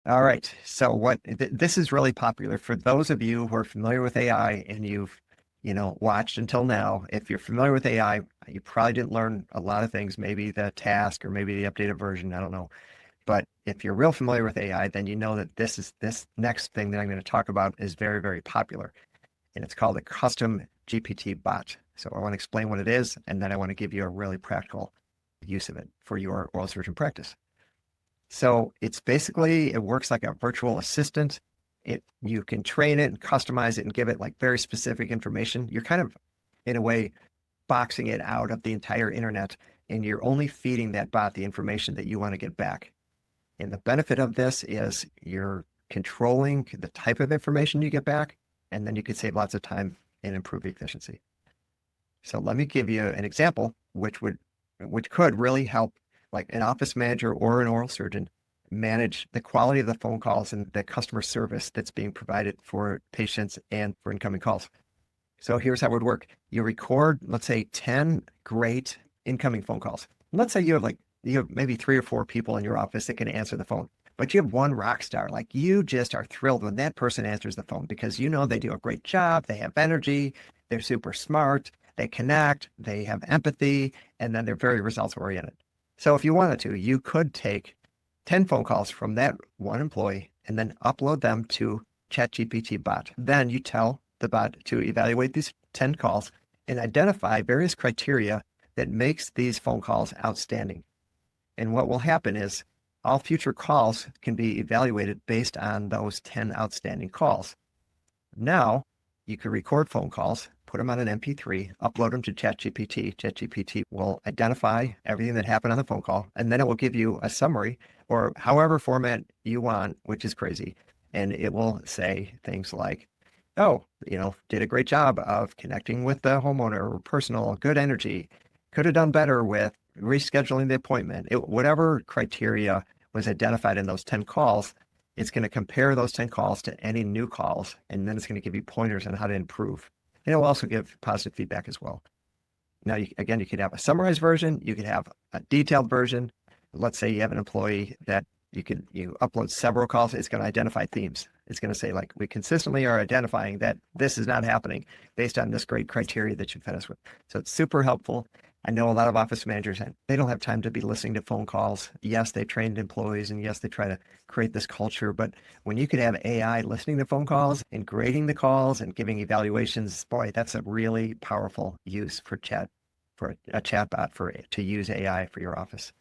All right. So this is really popular for those of you who are familiar with AI and you've, watched until now. If you're familiar with AI, you probably didn't learn a lot of things, maybe the task or maybe the updated version. I don't know. But if you're real familiar with AI, then you know that this next thing that I'm going to talk about is very, very popular. And it's called a custom GPT bot. So I want to explain what it is, and then I want to give you a really practical use of it for your oral surgeon practice. So it's basically, it works like a virtual assistant. You can train it and customize it and give it like very specific information. You're kind of, in a way, boxing it out of the entire internet, and you're only feeding that bot the information that you want to get back. And the benefit of this is you're controlling the type of information you get back, and then you could save lots of time and improve efficiency. So let me give you an example, which could really help like an office manager or an oral surgeon manage the quality of the phone calls and the customer service that's being provided for patients and for incoming calls. So here's how it would work. You record, let's say, 10 great incoming phone calls. Let's say you have maybe 3 or 4 people in your office that can answer the phone, but you have one rock star. Like you just are thrilled when that person answers the phone because you know they do a great job, they have energy, they're super smart, they connect, they have empathy, and then they're very results oriented. So if you wanted to, you could take 10 phone calls from that one employee and then upload them to ChatGPT bot. Then you tell the bot to evaluate these 10 calls and identify various criteria that makes these phone calls outstanding. And what will happen is all future calls can be evaluated based on those 10 outstanding calls. Now, you could record phone calls, put them on an MP3, upload them to ChatGPT. ChatGPT will identify everything that happened on the phone call, and then it will give you a summary or however format you want, which is crazy. And it will say things like, oh, did a great job of connecting with the homeowner, personal, good energy, could have done better with rescheduling the appointment. Whatever criteria was identified in those 10 calls, it's going to compare those 10 calls to any new calls, and then it's going to give you pointers on how to improve. And it will also give positive feedback as well. Now, again, you could have a summarized version. You could have a detailed version. Let's say you have an employee that you upload several calls. It's going to identify themes. It's going to say, like, we consistently are identifying that this is not happening based on this great criteria that you fed us with. So it's super helpful. I know a lot of office managers, and they don't have time to be listening to phone calls. Yes, they trained employees, and yes, they try to create this culture. But when you could have AI listening to phone calls and grading the calls and giving evaluations, boy, that's a really powerful use for a chatbot to use AI for your office.